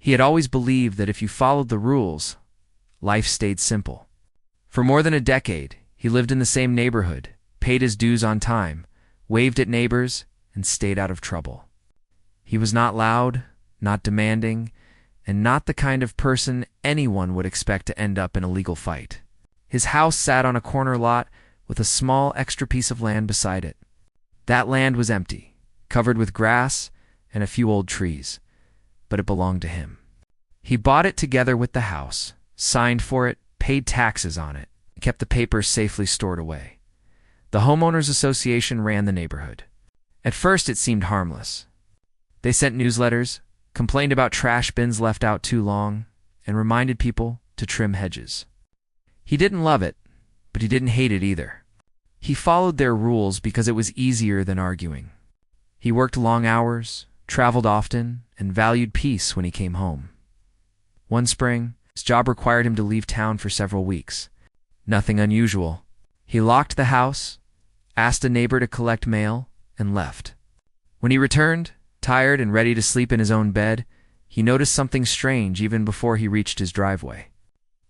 He had always believed that if you followed the rules, life stayed simple. For more than a decade, he lived in the same neighborhood, paid his dues on time, waved at neighbors, and stayed out of trouble. He was not loud, not demanding, and not the kind of person anyone would expect to end up in a legal fight. His house sat on a corner lot with a small extra piece of land beside it. That land was empty, covered with grass and a few old trees, but it belonged to him. He bought it together with the house, signed for it, paid taxes on it, and kept the papers safely stored away. The Homeowners Association ran the neighborhood. At first it seemed harmless. They sent newsletters, complained about trash bins left out too long, and reminded people to trim hedges. He didn't love it, but he didn't hate it either. He followed their rules because it was easier than arguing. He worked long hours, traveled often, and valued peace when he came home. One spring, his job required him to leave town for several weeks. Nothing unusual. He locked the house, asked a neighbor to collect mail, and left. When he returned, tired and ready to sleep in his own bed, he noticed something strange even before he reached his driveway.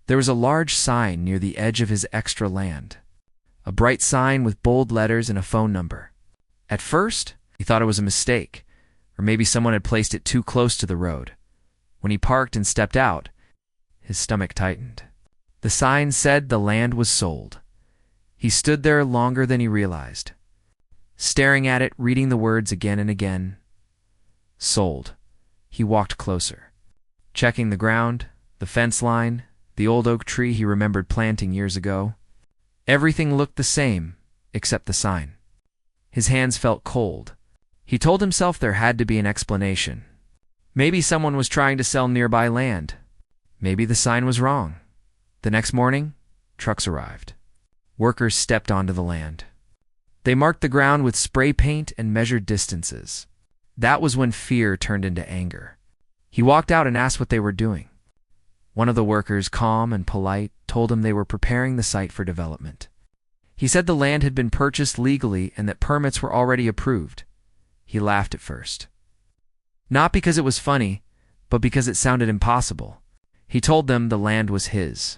There was a large sign near the edge of his extra land. A bright sign with bold letters and a phone number. At first, he thought it was a mistake, or maybe someone had placed it too close to the road. When he parked and stepped out, his stomach tightened. The sign said the land was sold. He stood there longer than he realized, staring at it, reading the words again and again. Sold. He walked closer, checking the ground, the fence line, the old oak tree he remembered planting years ago. Everything looked the same, except the sign. His hands felt cold. He told himself there had to be an explanation. Maybe someone was trying to sell nearby land. Maybe the sign was wrong. The next morning, trucks arrived. Workers stepped onto the land. They marked the ground with spray paint and measured distances. That was when fear turned into anger. He walked out and asked what they were doing. One of the workers, calm and polite, told him they were preparing the site for development. He said the land had been purchased legally and that permits were already approved. He laughed at first. Not because it was funny, but because it sounded impossible. He told them the land was his.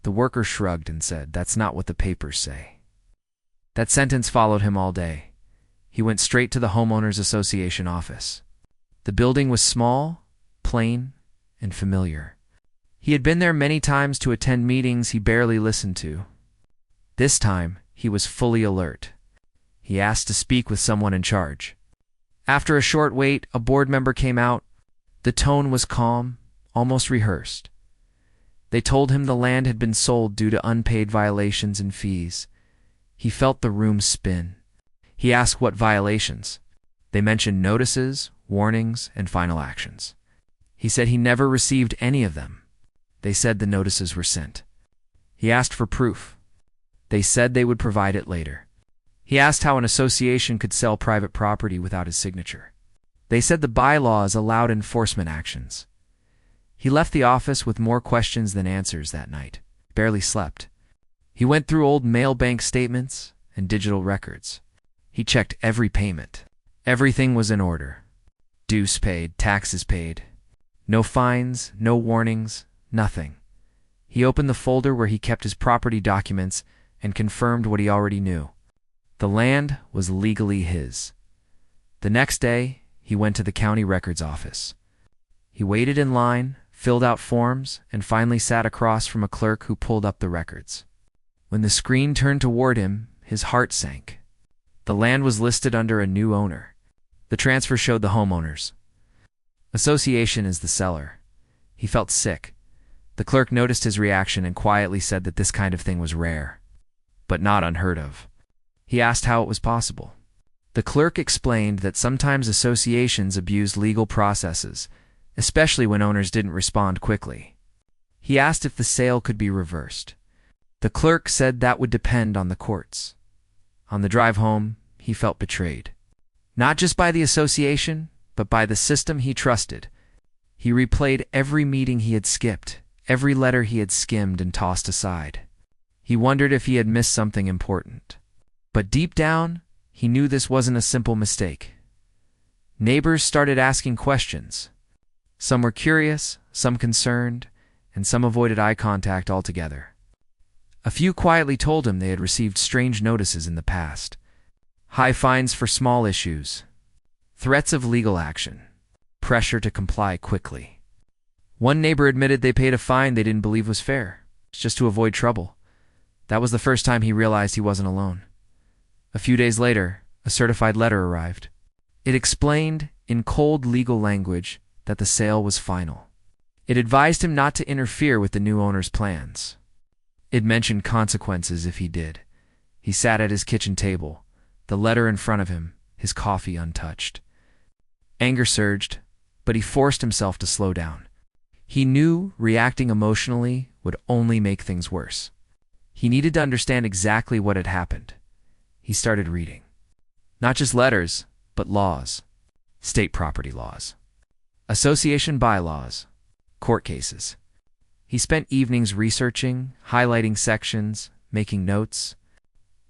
The worker shrugged and said, "That's not what the papers say." That sentence followed him all day. He went straight to the Homeowners Association office. The building was small, plain, and familiar. He had been there many times to attend meetings he barely listened to. This time, he was fully alert. He asked to speak with someone in charge. After a short wait, a board member came out. The tone was calm, almost rehearsed. They told him the land had been sold due to unpaid violations and fees. He felt the room spin. He asked what violations. They mentioned notices, warnings, and final actions. He said he never received any of them. They said the notices were sent. He asked for proof. They said they would provide it later. He asked how an association could sell private property without his signature. They said the bylaws allowed enforcement actions. He left the office with more questions than answers that night. Barely slept. He went through old mail bank statements and digital records. He checked every payment. Everything was in order. Dues paid, taxes paid. No fines, no warnings, nothing. He opened the folder where he kept his property documents and confirmed what he already knew. The land was legally his. The next day, he went to the county records office. He waited in line, filled out forms, and finally sat across from a clerk who pulled up the records. When the screen turned toward him, his heart sank. The land was listed under a new owner. The transfer showed the Homeowners Association as the seller. He felt sick. The clerk noticed his reaction and quietly said that this kind of thing was rare, but not unheard of. He asked how it was possible. The clerk explained that sometimes associations abused legal processes, especially when owners didn't respond quickly. He asked if the sale could be reversed. The clerk said that would depend on the courts. On the drive home, he felt betrayed. Not just by the association, but by the system he trusted. He replayed every meeting he had skipped, every letter he had skimmed and tossed aside. He wondered if he had missed something important. But deep down, he knew this wasn't a simple mistake. Neighbors started asking questions. Some were curious, some concerned, and some avoided eye contact altogether. A few quietly told him they had received strange notices in the past. High fines for small issues, threats of legal action, pressure to comply quickly. One neighbor admitted they paid a fine they didn't believe was fair, just to avoid trouble. That was the first time he realized he wasn't alone. A few days later, a certified letter arrived. It explained, in cold legal language, that the sale was final. It advised him not to interfere with the new owner's plans. It mentioned consequences if he did. He sat at his kitchen table, the letter in front of him, his coffee untouched. Anger surged, but he forced himself to slow down. He knew reacting emotionally would only make things worse. He needed to understand exactly what had happened. He started reading. Not just letters, but laws. State property laws. Association bylaws. Court cases. He spent evenings researching, highlighting sections, making notes.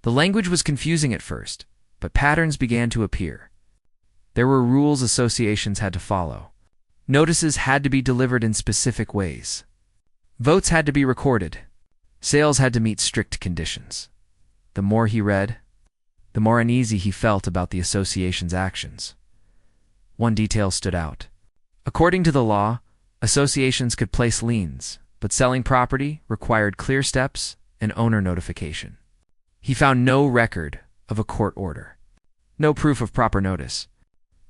The language was confusing at first, but patterns began to appear. There were rules associations had to follow. Notices had to be delivered in specific ways. Votes had to be recorded. Sales had to meet strict conditions. The more he read, the more uneasy he felt about the association's actions. One detail stood out. According to the law, associations could place liens, but selling property required clear steps and owner notification. He found no record of a court order, no proof of proper notice,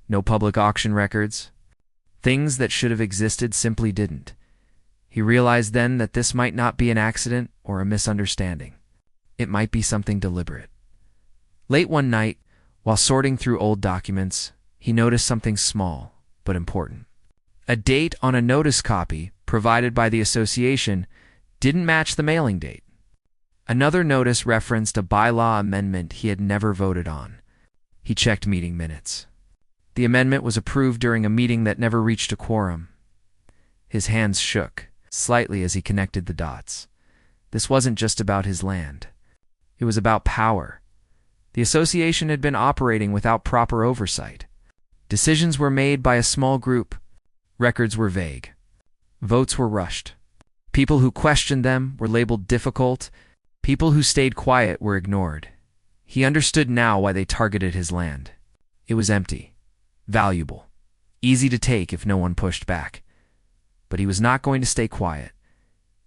no public auction records. Things that should have existed simply didn't. He realized then that this might not be an accident or a misunderstanding. It might be something deliberate. Late one night, while sorting through old documents, he noticed something small but important. A date on a notice copy provided by the association didn't match the mailing date. Another notice referenced a bylaw amendment he had never voted on. He checked meeting minutes. The amendment was approved during a meeting that never reached a quorum. His hands shook slightly as he connected the dots. This wasn't just about his land. It was about power. The association had been operating without proper oversight. Decisions were made by a small group. Records were vague. Votes were rushed. People who questioned them were labeled difficult. People who stayed quiet were ignored. He understood now why they targeted his land. It was empty, valuable, easy to take if no one pushed back. But he was not going to stay quiet.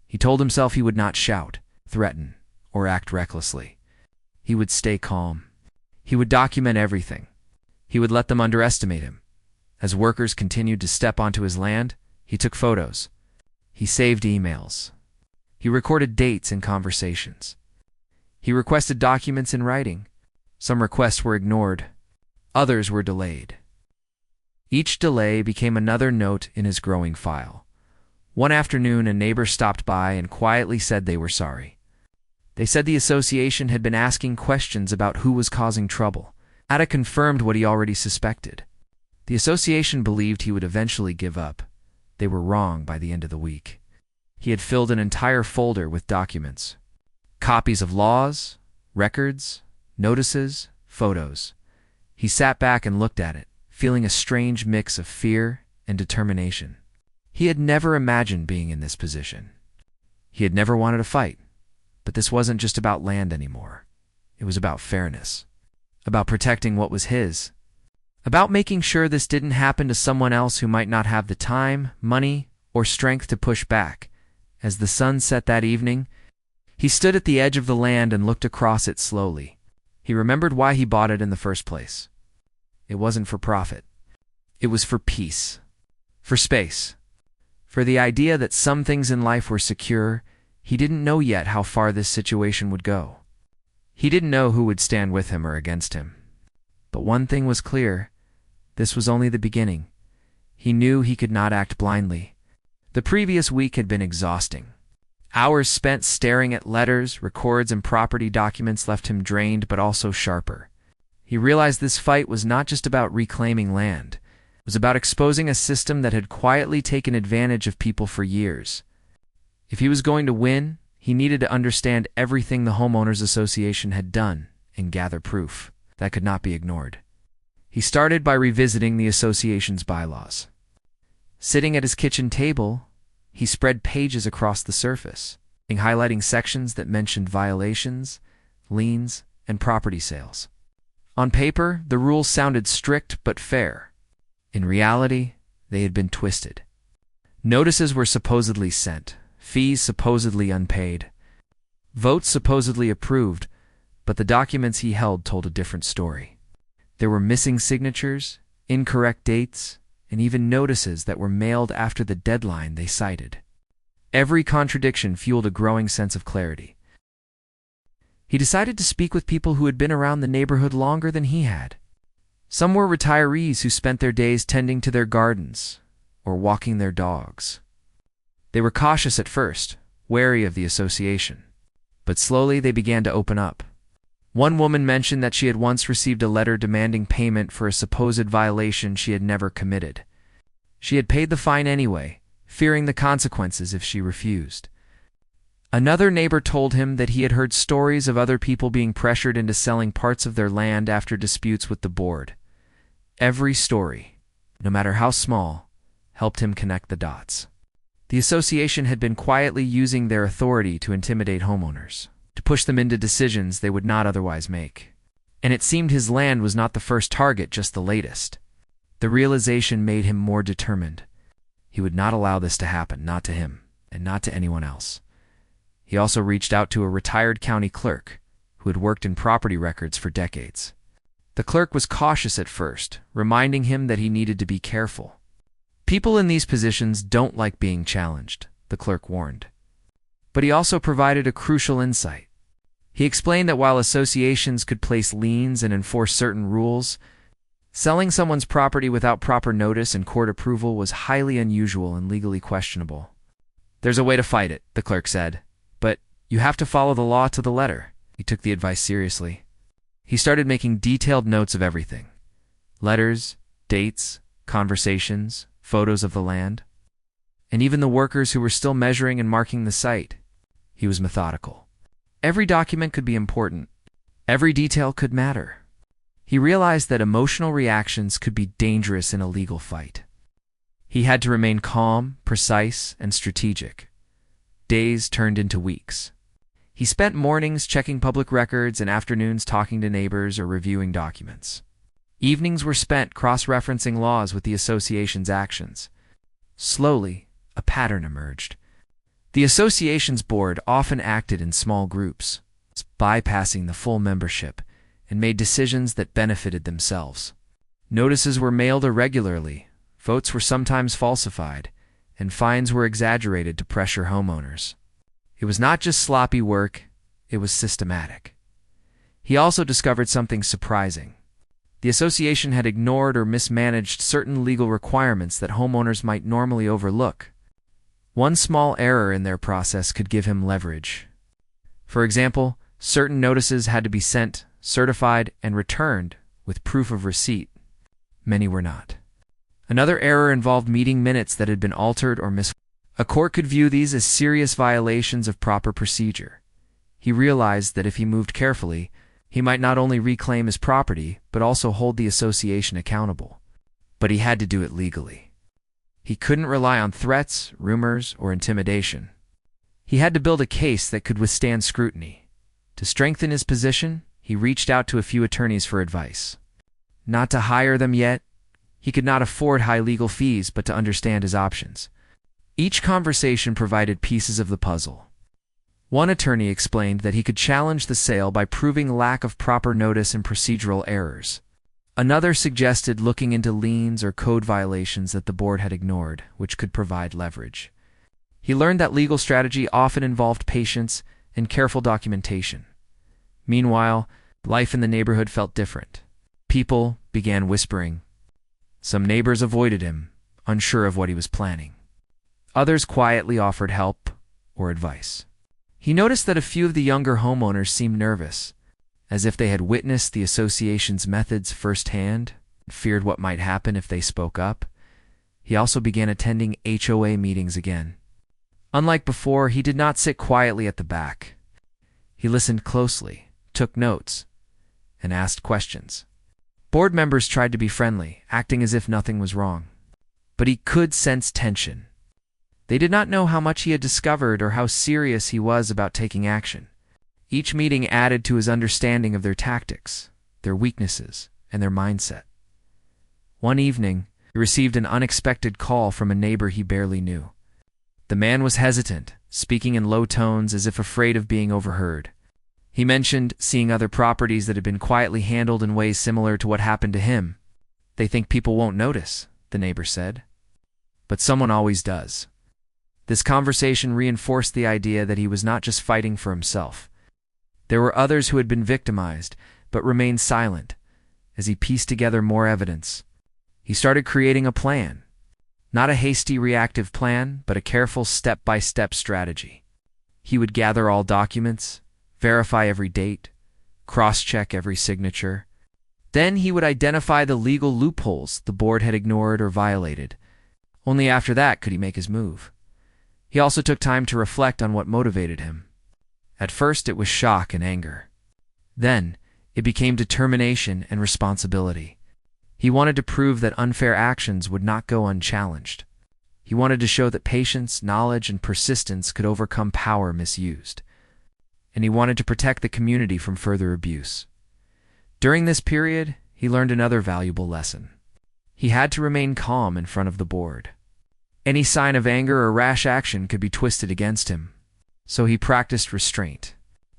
He told himself he would not shout, threaten, or act recklessly. He would stay calm. He would document everything. He would let them underestimate him. As workers continued to step onto his land, he took photos. He saved emails. He recorded dates and conversations. He requested documents in writing. Some requests were ignored. Others were delayed. Each delay became another note in his growing file. One afternoon, a neighbor stopped by and quietly said they were sorry. They said the association had been asking questions about who was causing trouble. Ada confirmed what he already suspected. The association believed he would eventually give up. They were wrong by the end of the week. He had filled an entire folder with documents. Copies of laws, records, notices, photos. He sat back and looked at it, feeling a strange mix of fear and determination. He had never imagined being in this position. He had never wanted to fight. But this wasn't just about land anymore. It was about fairness. About protecting what was his. About making sure this didn't happen to someone else who might not have the time, money, or strength to push back. As the sun set that evening, he stood at the edge of the land and looked across it slowly. He remembered why he bought it in the first place. It wasn't for profit. It was for peace. For space. For the idea that some things in life were secure. He didn't know yet how far this situation would go. He didn't know who would stand with him or against him. But one thing was clear. This was only the beginning. He knew he could not act blindly. The previous week had been exhausting. Hours spent staring at letters, records, and property documents left him drained but also sharper. He realized this fight was not just about reclaiming land. It was about exposing a system that had quietly taken advantage of people for years. If he was going to win, he needed to understand everything the Homeowners Association had done and gather proof that could not be ignored. He started by revisiting the association's bylaws. Sitting at his kitchen table, he spread pages across the surface, highlighting sections that mentioned violations, liens, and property sales. On paper, the rules sounded strict but fair. In reality, they had been twisted. Notices were supposedly sent, fees supposedly unpaid, votes supposedly approved, but the documents he held told a different story. There were missing signatures, incorrect dates, and even notices that were mailed after the deadline they cited. Every contradiction fueled a growing sense of clarity. He decided to speak with people who had been around the neighborhood longer than he had. Some were retirees who spent their days tending to their gardens or walking their dogs. They were cautious at first, wary of the association, but slowly they began to open up. One woman mentioned that she had once received a letter demanding payment for a supposed violation she had never committed. She had paid the fine anyway, fearing the consequences if she refused. Another neighbor told him that he had heard stories of other people being pressured into selling parts of their land after disputes with the board. Every story, no matter how small, helped him connect the dots. The association had been quietly using their authority to intimidate homeowners, to push them into decisions they would not otherwise make. And it seemed his land was not the first target, just the latest. The realization made him more determined. He would not allow this to happen, not to him, and not to anyone else. He also reached out to a retired county clerk who had worked in property records for decades. The clerk was cautious at first, reminding him that he needed to be careful. People in these positions don't like being challenged, the clerk warned. But he also provided a crucial insight. He explained that while associations could place liens and enforce certain rules, selling someone's property without proper notice and court approval was highly unusual and legally questionable. "There's a way to fight it," the clerk said, "but you have to follow the law to the letter." He took the advice seriously. He started making detailed notes of everything: letters, dates, conversations, photos of the land, and even the workers who were still measuring and marking the site. He was methodical. Every document could be important. Every detail could matter. He realized that emotional reactions could be dangerous in a legal fight. He had to remain calm, precise, and strategic. Days turned into weeks. He spent mornings checking public records and afternoons talking to neighbors or reviewing documents. Evenings were spent cross-referencing laws with the association's actions. Slowly, a pattern emerged. The association's board often acted in small groups, bypassing the full membership, and made decisions that benefited themselves. Notices were mailed irregularly, votes were sometimes falsified, and fines were exaggerated to pressure homeowners. It was not just sloppy work, it was systematic. He also discovered something surprising. The association had ignored or mismanaged certain legal requirements that homeowners might normally overlook. One small error in their process could give him leverage. For example, certain notices had to be sent, certified, and returned with proof of receipt. Many were not. Another error involved meeting minutes that had been altered or misformed. A court could view these as serious violations of proper procedure. He realized that if he moved carefully, he might not only reclaim his property, but also hold the association accountable. But he had to do it legally. He couldn't rely on threats, rumors, or intimidation. He had to build a case that could withstand scrutiny. To strengthen his position, he reached out to a few attorneys for advice. Not to hire them yet. He could not afford high legal fees, but to understand his options. Each conversation provided pieces of the puzzle. One attorney explained that he could challenge the sale by proving lack of proper notice and procedural errors. Another suggested looking into liens or code violations that the board had ignored, which could provide leverage. He learned that legal strategy often involved patience and careful documentation. Meanwhile, life in the neighborhood felt different. People began whispering. Some neighbors avoided him, unsure of what he was planning. Others quietly offered help or advice. He noticed that a few of the younger homeowners seemed nervous, as if they had witnessed the association's methods firsthand and feared what might happen if they spoke up. He also began attending HOA meetings again. Unlike before, he did not sit quietly at the back. He listened closely, took notes, and asked questions. Board members tried to be friendly, acting as if nothing was wrong. but he could sense tension. They did not know how much he had discovered or how serious he was about taking action. Each meeting added to his understanding of their tactics, their weaknesses, and their mindset. One evening, he received an unexpected call from a neighbor he barely knew. The man was hesitant, speaking in low tones as if afraid of being overheard. He mentioned seeing other properties that had been quietly handled in ways similar to what happened to him. "They think people won't notice," the neighbor said. "But someone always does." This conversation reinforced the idea that he was not just fighting for himself. There were others who had been victimized, but remained silent. As he pieced together more evidence, he started creating a plan. Not a hasty reactive plan, but a careful step-by-step strategy. He would gather all documents, verify every date, cross-check every signature. Then he would identify the legal loopholes the board had ignored or violated. Only after that could he make his move. He also took time to reflect on what motivated him. At first it was shock and anger. Then it became determination and responsibility. He wanted to prove that unfair actions would not go unchallenged. He wanted to show that patience, knowledge, and persistence could overcome power misused. And he wanted to protect the community from further abuse. During this period, he learned another valuable lesson. He had to remain calm in front of the board. Any sign of anger or rash action could be twisted against him. So he practiced restraint.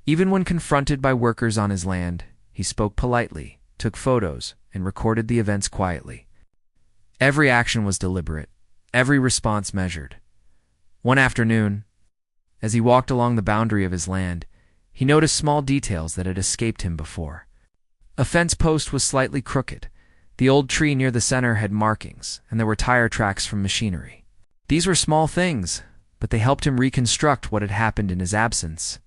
Even when confronted by workers on his land, he spoke politely, took photos, and recorded the events quietly. Every action was deliberate, every response measured. One afternoon, as he walked along the boundary of his land, he noticed small details that had escaped him before. A fence post was slightly crooked. The old tree near the center had markings, and there were tire tracks from machinery. These were small things, but they helped him reconstruct what had happened in his absence.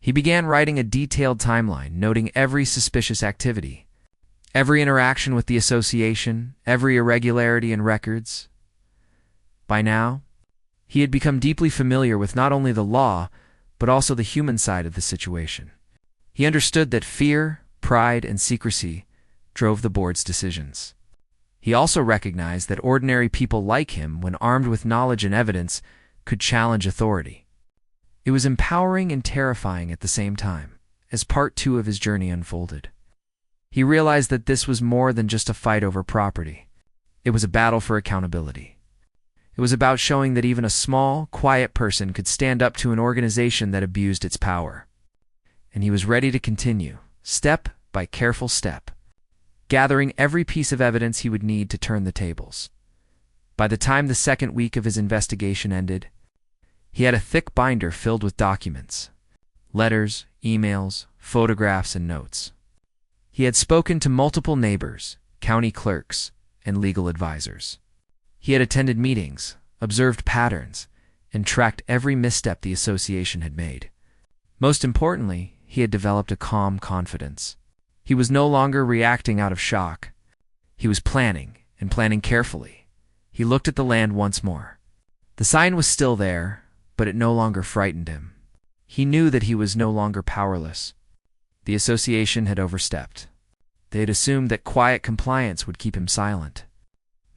He began writing a detailed timeline, noting every suspicious activity, every interaction with the association, every irregularity in records. By now, he had become deeply familiar with not only the law, but also the human side of the situation. He understood that fear, pride, and secrecy drove the board's decisions. He also recognized that ordinary people like him, when armed with knowledge and evidence, could challenge authority. It was empowering and terrifying at the same time, as part 2 of his journey unfolded. He realized that this was more than just a fight over property. It was a battle for accountability. It was about showing that even a small, quiet person could stand up to an organization that abused its power. And he was ready to continue, step by careful step, gathering every piece of evidence he would need to turn the tables. By the time the second week of his investigation ended, he had a thick binder filled with documents, letters, emails, photographs, and notes. He had spoken to multiple neighbors, county clerks, and legal advisors. He had attended meetings, observed patterns, and tracked every misstep the association had made. Most importantly, he had developed a calm confidence. He was no longer reacting out of shock. He was planning, and planning carefully. He looked at the land once more. The sign was still there, but it no longer frightened him. He knew that he was no longer powerless. The association had overstepped. They had assumed that quiet compliance would keep him silent.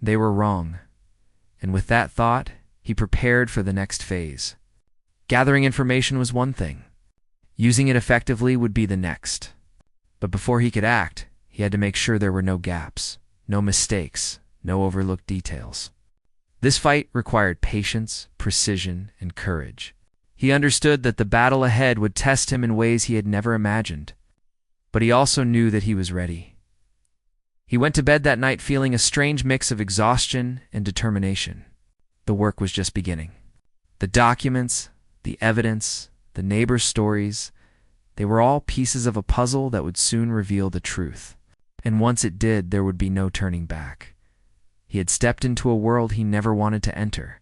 They were wrong. And with that thought, he prepared for the next phase. Gathering information was one thing. Using it effectively would be the next. But before he could act, he had to make sure there were no gaps, no mistakes, no overlooked details. This fight required patience, precision, and courage. He understood that the battle ahead would test him in ways he had never imagined. But he also knew that he was ready. He went to bed that night feeling a strange mix of exhaustion and determination. The work was just beginning. The documents, the evidence, the neighbors' stories, they were all pieces of a puzzle that would soon reveal the truth. And once it did, there would be no turning back. He had stepped into a world he never wanted to enter,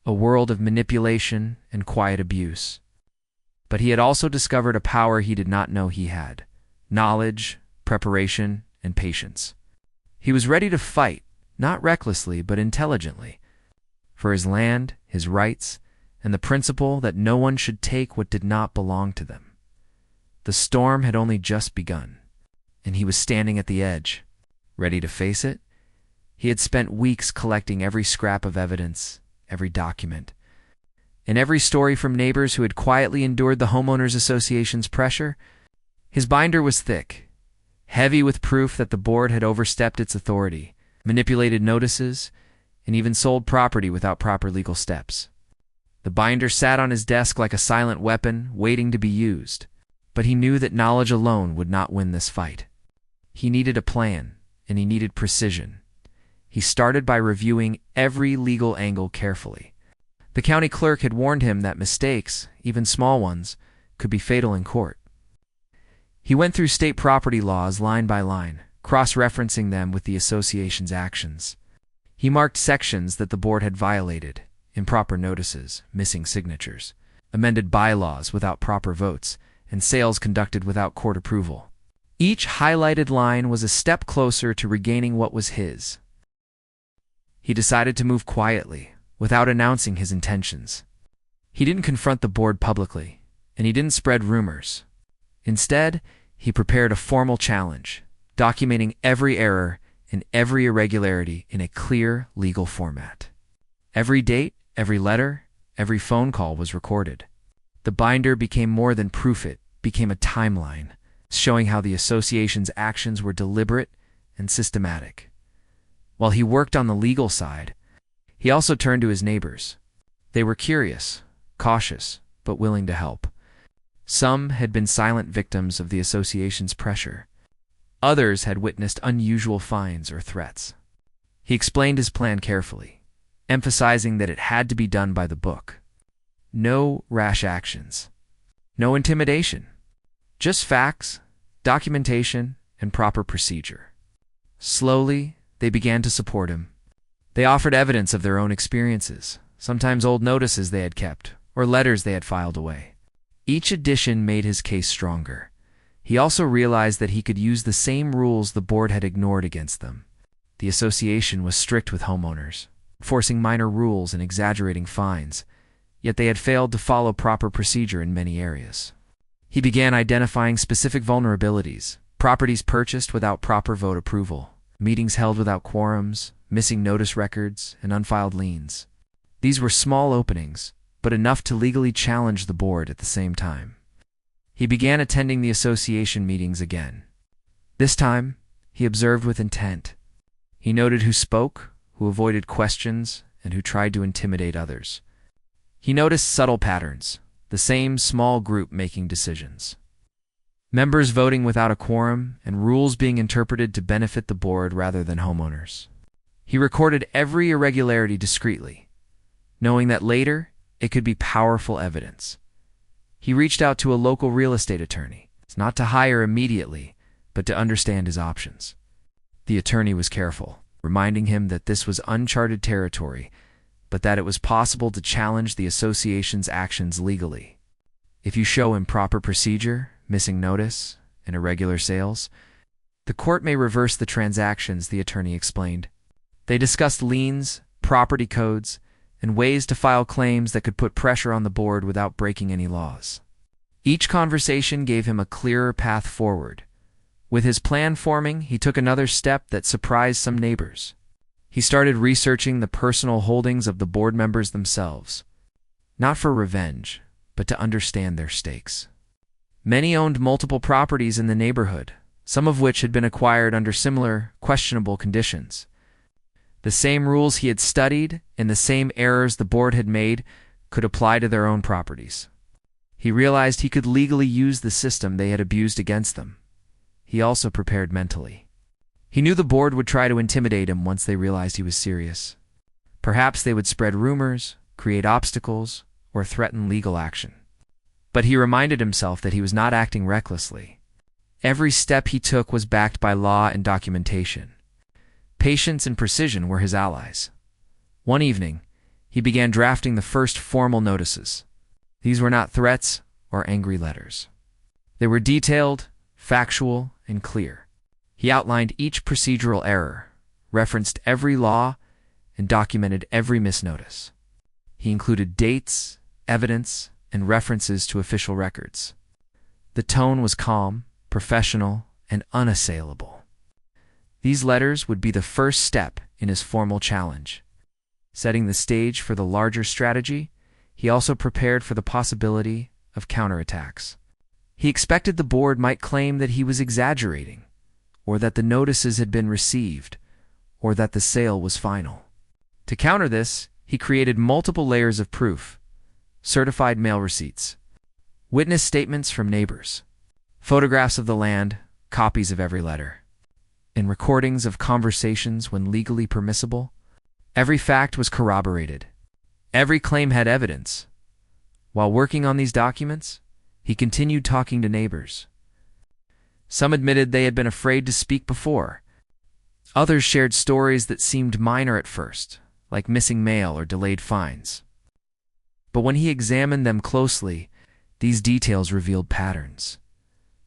a world of manipulation and quiet abuse. But he had also discovered a power he did not know he had: knowledge, preparation, and patience. He was ready to fight, not recklessly but intelligently, for his land, his rights, and the principle that no one should take what did not belong to them. The storm had only just begun, and he was standing at the edge, ready to face it He had spent weeks collecting every scrap of evidence, every document, and every story from neighbors who had quietly endured the Homeowners Association's pressure. His binder was thick, heavy with proof that the board had overstepped its authority, manipulated notices, and even sold property without proper legal steps. The binder sat on his desk like a silent weapon, waiting to be used, but he knew that knowledge alone would not win this fight. He needed a plan, and he needed precision. He started by reviewing every legal angle carefully. The county clerk had warned him that mistakes, even small ones, could be fatal in court. He went through state property laws line by line, cross-referencing them with the association's actions. He marked sections that the board had violated, improper notices, missing signatures, amended bylaws without proper votes, and sales conducted without court approval. Each highlighted line was a step closer to regaining what was his. He decided to move quietly, without announcing his intentions. He didn't confront the board publicly, and he didn't spread rumors. Instead, he prepared a formal challenge, documenting every error and every irregularity in a clear legal format. Every date, every letter, every phone call was recorded. The binder became more than proof, it became a timeline, showing how the association's actions were deliberate and systematic. While he worked on the legal side, he also turned to his neighbors. They were curious, cautious, but willing to help. Some had been silent victims of the association's pressure. Others had witnessed unusual fines or threats. He explained his plan carefully, emphasizing that it had to be done by the book. No rash actions. No intimidation. Just facts, documentation, and proper procedure. Slowly, they began to support him. They offered evidence of their own experiences, sometimes old notices they had kept, or letters they had filed away. Each addition made his case stronger. He also realized that he could use the same rules the board had ignored against them. The association was strict with homeowners, forcing minor rules and exaggerating fines, yet they had failed to follow proper procedure in many areas. He began identifying specific vulnerabilities: properties purchased without proper vote approval, meetings held without quorums, missing notice records, and unfiled liens. These were small openings, but enough to legally challenge the board at the same time. He began attending the association meetings again. This time, he observed with intent. He noted who spoke, who avoided questions, and who tried to intimidate others. He noticed subtle patterns, the same small group making decisions. Members voting without a quorum, and rules being interpreted to benefit the board rather than homeowners. He recorded every irregularity discreetly, knowing that later it could be powerful evidence. He reached out to a local real estate attorney, not to hire immediately, but to understand his options. The attorney was careful, reminding him that this was uncharted territory, but that it was possible to challenge the association's actions legally. If you show improper procedure, missing notice, and irregular sales, the court may reverse the transactions, the attorney explained. They discussed liens, property codes, and ways to file claims that could put pressure on the board without breaking any laws. Each conversation gave him a clearer path forward. With his plan forming, he took another step that surprised some neighbors. He started researching the personal holdings of the board members themselves, not for revenge, but to understand their stakes. Many owned multiple properties in the neighborhood, some of which had been acquired under similar, questionable conditions. The same rules he had studied and the same errors the board had made could apply to their own properties. He realized he could legally use the system they had abused against them. He also prepared mentally. He knew the board would try to intimidate him once they realized he was serious. Perhaps they would spread rumors, create obstacles, or threaten legal action. But he reminded himself that he was not acting recklessly. Every step he took was backed by law and documentation. Patience and precision were his allies. One evening, he began drafting the first formal notices. These were not threats or angry letters. They were detailed, factual, and clear. He outlined each procedural error, referenced every law, and documented every misnotice. He included dates, evidence, and references to official records. The tone was calm, professional, and unassailable. These letters would be the first step in his formal challenge. Setting the stage for the larger strategy, he also prepared for the possibility of counterattacks. He expected the board might claim that he was exaggerating, or that the notices had been received, or that the sale was final. To counter this, he created multiple layers of proof: certified mail receipts, witness statements from neighbors, photographs of the land, copies of every letter, and recordings of conversations when legally permissible. Every fact was corroborated. Every claim had evidence. While working on these documents, he continued talking to neighbors. Some admitted they had been afraid to speak before. Others shared stories that seemed minor at first, like missing mail or delayed fines. But when he examined them closely, these details revealed patterns.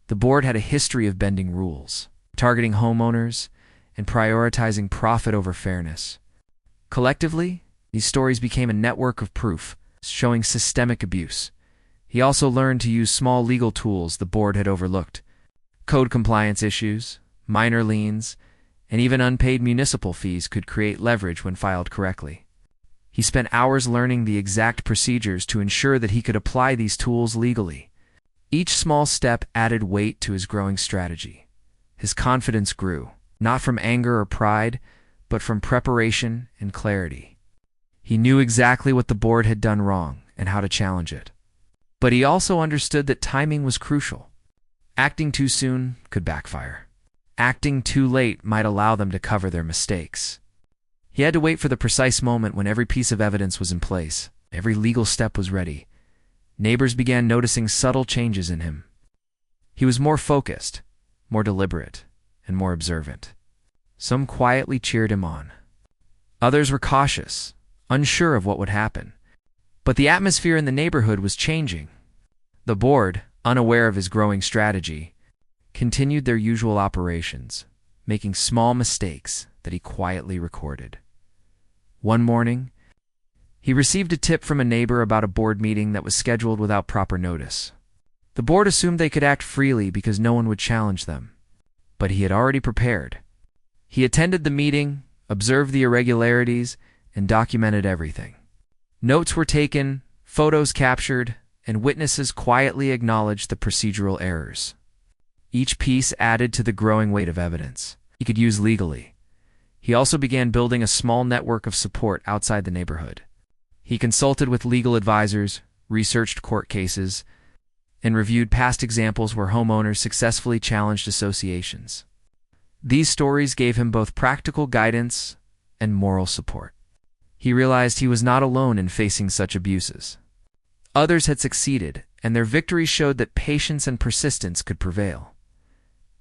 The board had a history of bending rules, targeting homeowners, and prioritizing profit over fairness. Collectively, these stories became a network of proof, showing systemic abuse. He also learned to use small legal tools the board had overlooked: code compliance issues, minor liens, and even unpaid municipal fees could create leverage when filed correctly. He spent hours learning the exact procedures to ensure that he could apply these tools legally. Each small step added weight to his growing strategy. His confidence grew, not from anger or pride, but from preparation and clarity. He knew exactly what the board had done wrong and how to challenge it. But he also understood that timing was crucial. Acting too soon could backfire. Acting too late might allow them to cover their mistakes. He had to wait for the precise moment when every piece of evidence was in place, every legal step was ready. Neighbors began noticing subtle changes in him. He was more focused, more deliberate, and more observant. Some quietly cheered him on. Others were cautious, unsure of what would happen. But the atmosphere in the neighborhood was changing. The board, unaware of his growing strategy, continued their usual operations, making small mistakes that he quietly recorded. One morning, he received a tip from a neighbor about a board meeting that was scheduled without proper notice. The board assumed they could act freely because no one would challenge them. But he had already prepared. He attended the meeting, observed the irregularities, and documented everything. Notes were taken, photos captured, and witnesses quietly acknowledged the procedural errors. Each piece added to the growing weight of evidence he could use legally. He also began building a small network of support outside the neighborhood. He consulted with legal advisors, researched court cases, and reviewed past examples where homeowners successfully challenged associations. These stories gave him both practical guidance and moral support. He realized he was not alone in facing such abuses. Others had succeeded, and their victories showed that patience and persistence could prevail.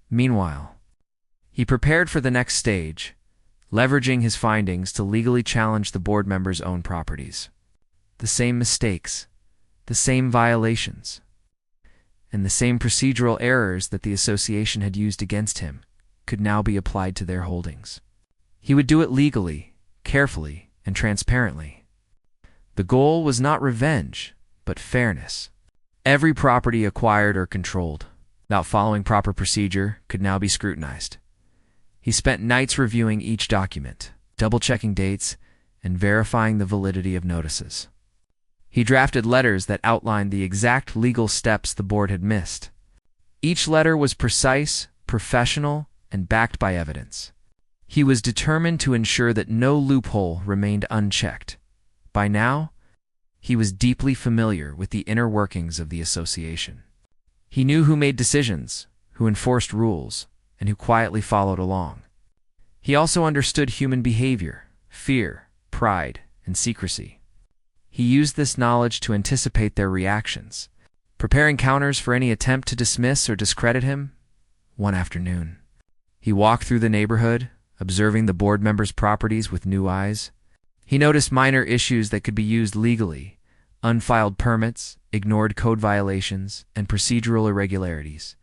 Meanwhile, he prepared for the next stage, leveraging his findings to legally challenge the board members' own properties. The same mistakes, the same violations, and the same procedural errors that the association had used against him could now be applied to their holdings. He would do it legally, carefully, and transparently. The goal was not revenge, but fairness. Every property acquired or controlled, without following proper procedure, could now be scrutinized. He spent nights reviewing each document, double-checking dates, and verifying the validity of notices. He drafted letters that outlined the exact legal steps the board had missed. Each letter was precise, professional, and backed by evidence. He was determined to ensure that no loophole remained unchecked. By now, he was deeply familiar with the inner workings of the association. He knew who made decisions, who enforced rules, and who quietly followed along. He also understood human behavior, fear, pride, and secrecy. He used this knowledge to anticipate their reactions, preparing counters for any attempt to dismiss or discredit him. One afternoon, he walked through the neighborhood, observing the board members' properties with new eyes. He noticed minor issues that could be used legally: unfiled permits, ignored code violations, and procedural irregularities.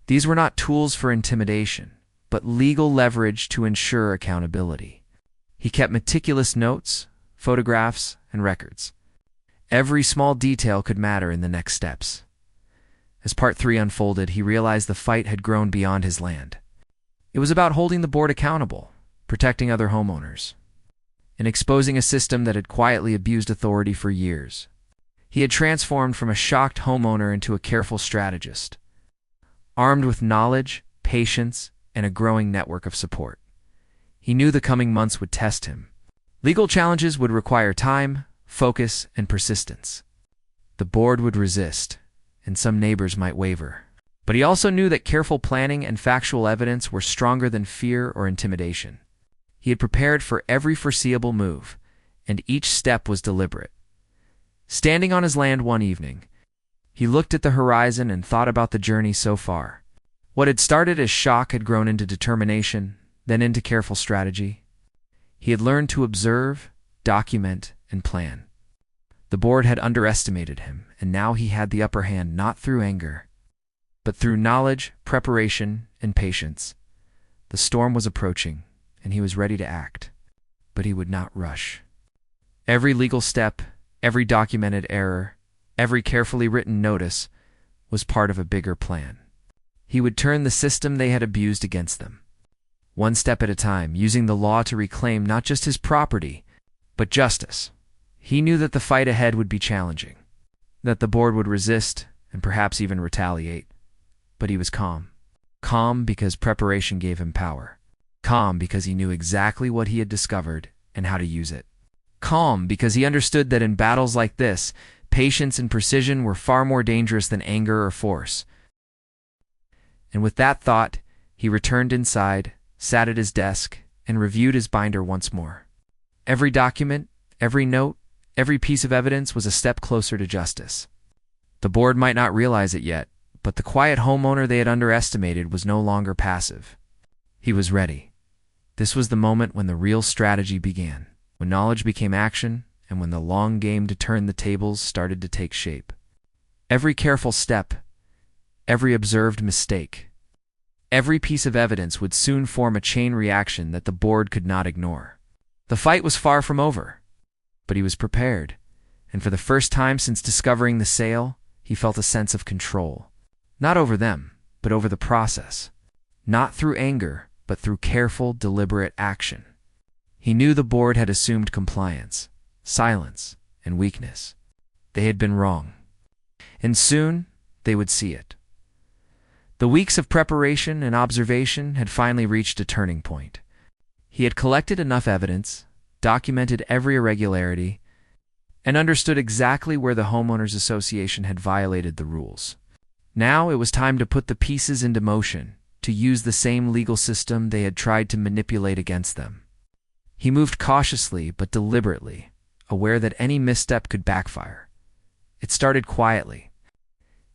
These were not tools for intimidation, but legal leverage to ensure accountability. He kept meticulous notes, photographs, and records. Every small detail could matter in the next steps. As Part 3 unfolded, he realized the fight had grown beyond his land. It was about holding the board accountable, protecting other homeowners, and exposing a system that had quietly abused authority for years. He had transformed from a shocked homeowner into a careful strategist, armed with knowledge, patience, and a growing network of support. He knew the coming months would test him. Legal challenges would require time, focus, and persistence. The board would resist, and some neighbors might waver. But he also knew that careful planning and factual evidence were stronger than fear or intimidation. He had prepared for every foreseeable move, and each step was deliberate. Standing on his land one evening, he looked at the horizon and thought about the journey so far. What had started as shock had grown into determination, then into careful strategy. He had learned to observe, document, and plan. The board had underestimated him, and now he had the upper hand not through anger, but through knowledge, preparation, and patience. The storm was approaching, and he was ready to act, but he would not rush. Every legal step, every documented error, every carefully written notice was part of a bigger plan. He would turn the system they had abused against them, one step at a time, using the law to reclaim not just his property, but justice. He knew that the fight ahead would be challenging, that the board would resist and perhaps even retaliate. But he was calm. Calm because preparation gave him power. Calm because he knew exactly what he had discovered and how to use it. Calm because he understood that in battles like this, patience and precision were far more dangerous than anger or force. And with that thought, he returned inside, sat at his desk, and reviewed his binder once more. Every document, every note, every piece of evidence was a step closer to justice. The board might not realize it yet, but the quiet homeowner they had underestimated was no longer passive. He was ready. This was the moment when the real strategy began, when knowledge became action, and when the long game to turn the tables started to take shape. Every careful step, every observed mistake, every piece of evidence would soon form a chain reaction that the board could not ignore. The fight was far from over, but he was prepared, and for the first time since discovering the sale, he felt a sense of control. Not over them, but over the process. Not through anger, but through careful, deliberate action. He knew the board had assumed compliance, silence, and weakness. They had been wrong. And soon, they would see it. The weeks of preparation and observation had finally reached a turning point. He had collected enough evidence, documented every irregularity, and understood exactly where the Homeowners Association had violated the rules. Now it was time to put the pieces into motion, to use the same legal system they had tried to manipulate against them. He moved cautiously but deliberately, aware that any misstep could backfire. It started quietly.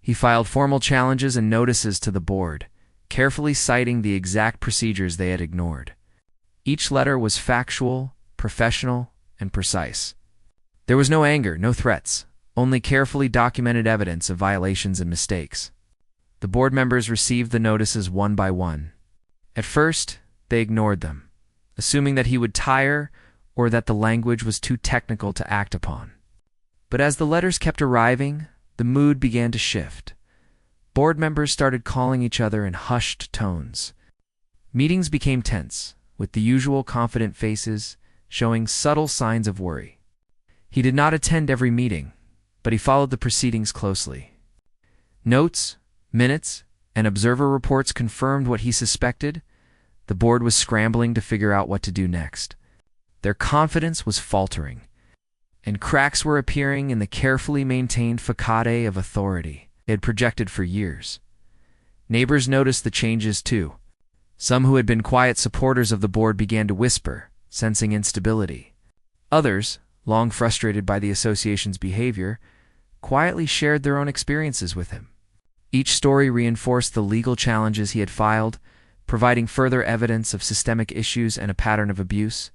He filed formal challenges and notices to the board, carefully citing the exact procedures they had ignored. Each letter was factual, professional, and precise. There was no anger, no threats, only carefully documented evidence of violations and mistakes. The board members received the notices one by one. At first, they ignored them, assuming that he would tire or that the language was too technical to act upon. But as the letters kept arriving, the mood began to shift. Board members started calling each other in hushed tones. Meetings became tense, with the usual confident faces showing subtle signs of worry. He did not attend every meeting, but he followed the proceedings closely. Notes, minutes, and observer reports confirmed what he suspected. The board was scrambling to figure out what to do next. Their confidence was faltering, and cracks were appearing in the carefully maintained facade of authority they had projected for years. Neighbors noticed the changes too. Some who had been quiet supporters of the board began to whisper, sensing instability. Others, long frustrated by the association's behavior, quietly shared their own experiences with him. Each story reinforced the legal challenges he had filed, providing further evidence of systemic issues and a pattern of abuse.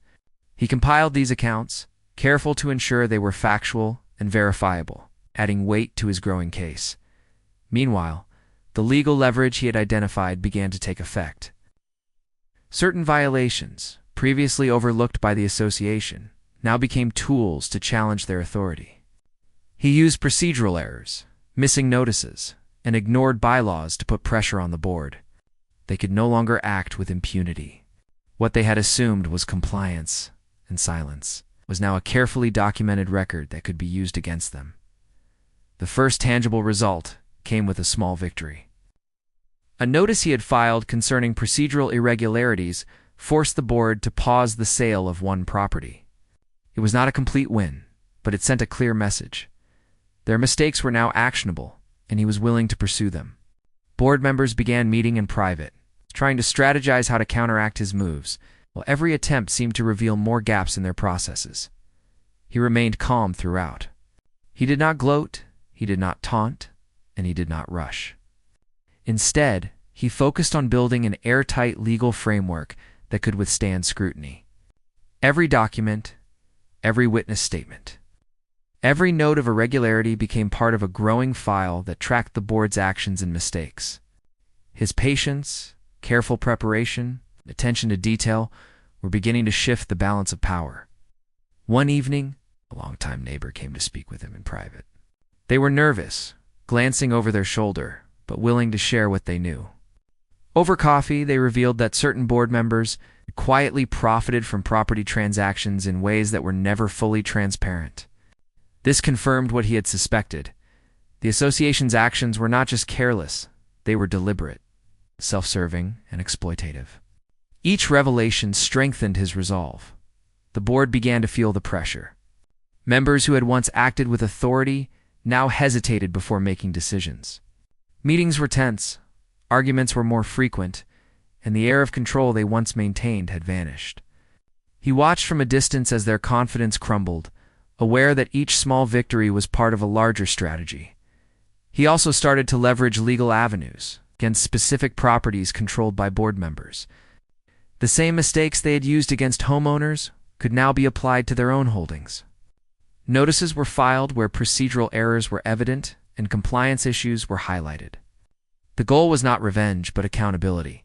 He compiled these accounts, careful to ensure they were factual and verifiable, adding weight to his growing case. Meanwhile, the legal leverage he had identified began to take effect. Certain violations, previously overlooked by the association, now became tools to challenge their authority. He used procedural errors, missing notices, and ignored bylaws to put pressure on the board. They could no longer act with impunity. What they had assumed was compliance and silence was now a carefully documented record that could be used against them. The first tangible result came with a small victory. A notice he had filed concerning procedural irregularities forced the board to pause the sale of one property. It was not a complete win, but it sent a clear message. Their mistakes were now actionable, and he was willing to pursue them. Board members began meeting in private, trying to strategize how to counteract his moves, while every attempt seemed to reveal more gaps in their processes. He remained calm throughout. He did not gloat, he did not taunt, and he did not rush. Instead, he focused on building an airtight legal framework that could withstand scrutiny. Every document, every witness statement, every note of irregularity became part of a growing file that tracked the board's actions and mistakes. His patience, careful preparation, and attention to detail were beginning to shift the balance of power. One evening, a longtime neighbor came to speak with him in private. They were nervous, glancing over their shoulder, but willing to share what they knew. Over coffee, they revealed that certain board members quietly profited from property transactions in ways that were never fully transparent. This confirmed what he had suspected. The association's actions were not just careless, they were deliberate, self-serving, and exploitative. Each revelation strengthened his resolve. The board began to feel the pressure. Members who had once acted with authority now hesitated before making decisions. Meetings were tense, arguments were more frequent, and the air of control they once maintained had vanished. He watched from a distance as their confidence crumbled, aware that each small victory was part of a larger strategy. He also started to leverage legal avenues against specific properties controlled by board members. The same mistakes they had used against homeowners could now be applied to their own holdings. Notices were filed where procedural errors were evident and compliance issues were highlighted. The goal was not revenge, but accountability.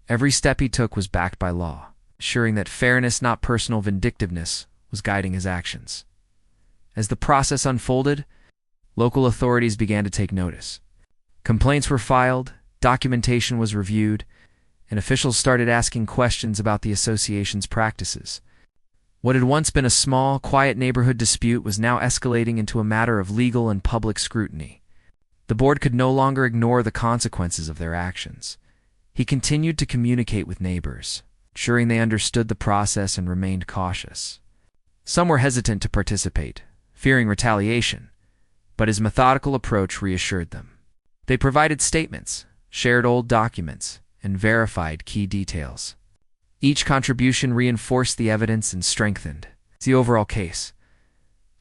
Every step he took was backed by law, assuring that fairness, not personal vindictiveness, was guiding his actions. As the process unfolded, local authorities began to take notice. Complaints were filed, documentation was reviewed, and officials started asking questions about the association's practices. What had once been a small, quiet neighborhood dispute was now escalating into a matter of legal and public scrutiny. The board could no longer ignore the consequences of their actions. He continued to communicate with neighbors, ensuring they understood the process and remained cautious. Some were hesitant to participate, fearing retaliation, but his methodical approach reassured them. They provided statements, shared old documents, and verified key details. Each contribution reinforced the evidence and strengthened the overall case.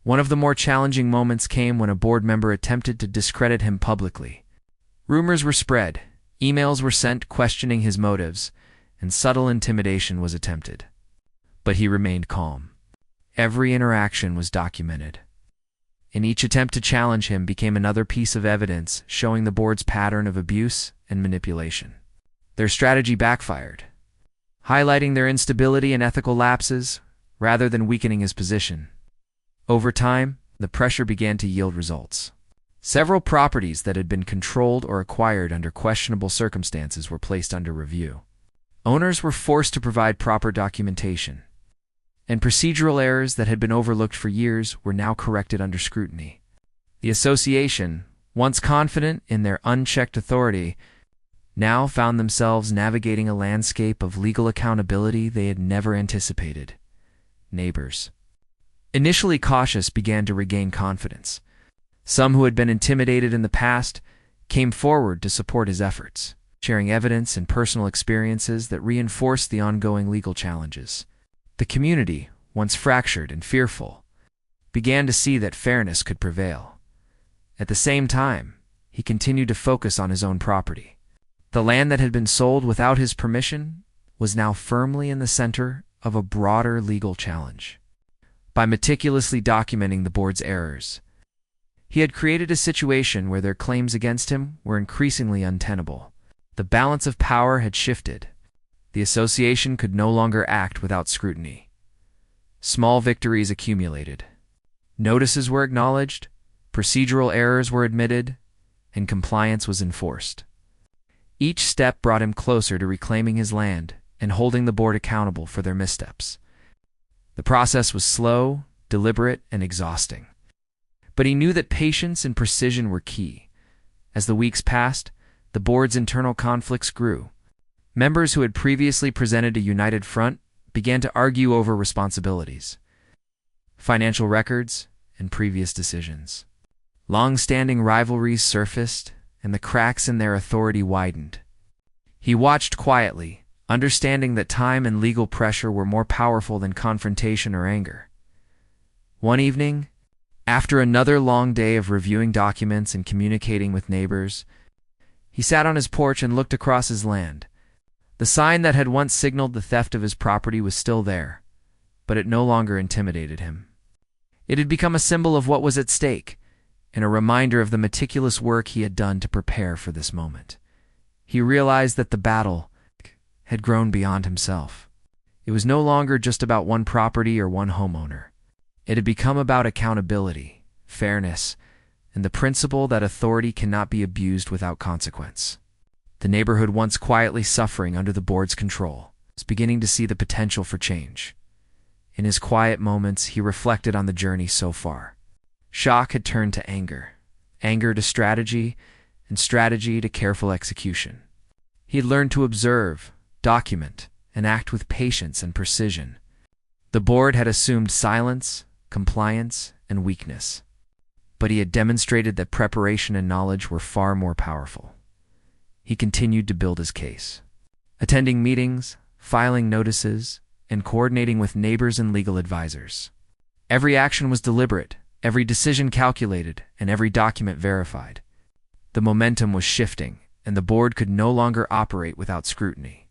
One of the more challenging moments came when a board member attempted to discredit him publicly. Rumors were spread, emails were sent questioning his motives, and subtle intimidation was attempted. But he remained calm. Every interaction was documented, and each attempt to challenge him became another piece of evidence showing the board's pattern of abuse and manipulation. Their strategy backfired, highlighting their instability and ethical lapses rather than weakening his position. Over time, the pressure began to yield results. Several properties that had been controlled or acquired under questionable circumstances were placed under review. Owners were forced to provide proper documentation, and procedural errors that had been overlooked for years were now corrected under scrutiny. The association, once confident in their unchecked authority, now found themselves navigating a landscape of legal accountability they had never anticipated. Neighbors, initially cautious, began to regain confidence. Some who had been intimidated in the past came forward to support his efforts, sharing evidence and personal experiences that reinforced the ongoing legal challenges. The community, once fractured and fearful, began to see that fairness could prevail. At the same time, he continued to focus on his own property. The land that had been sold without his permission was now firmly in the center of a broader legal challenge. By meticulously documenting the board's errors, he had created a situation where their claims against him were increasingly untenable. The balance of power had shifted. The association could no longer act without scrutiny. Small victories accumulated. Notices were acknowledged, procedural errors were admitted, and compliance was enforced. Each step brought him closer to reclaiming his land and holding the board accountable for their missteps. The process was slow, deliberate, and exhausting. But he knew that patience and precision were key. As the weeks passed, the board's internal conflicts grew. Members who had previously presented a united front began to argue over responsibilities, financial records, and previous decisions. Long-standing rivalries surfaced, and the cracks in their authority widened. He watched quietly, understanding that time and legal pressure were more powerful than confrontation or anger. One evening, after another long day of reviewing documents and communicating with neighbors, he sat on his porch and looked across his land. The sign that had once signaled the theft of his property was still there, but it no longer intimidated him. It had become a symbol of what was at stake, and a reminder of the meticulous work he had done to prepare for this moment. He realized that the battle had grown beyond himself. It was no longer just about one property or one homeowner. It had become about accountability, fairness, and the principle that authority cannot be abused without consequence. The neighborhood, once quietly suffering under the board's control, was beginning to see the potential for change. In his quiet moments, he reflected on the journey so far. Shock had turned to anger, anger to strategy, and strategy to careful execution. He had learned to observe, document, and act with patience and precision. The board had assumed silence, compliance, and weakness, but he had demonstrated that preparation and knowledge were far more powerful. He continued to build his case, attending meetings, filing notices, and coordinating with neighbors and legal advisors. Every action was deliberate, every decision calculated, and every document verified. The momentum was shifting, and the board could no longer operate without scrutiny.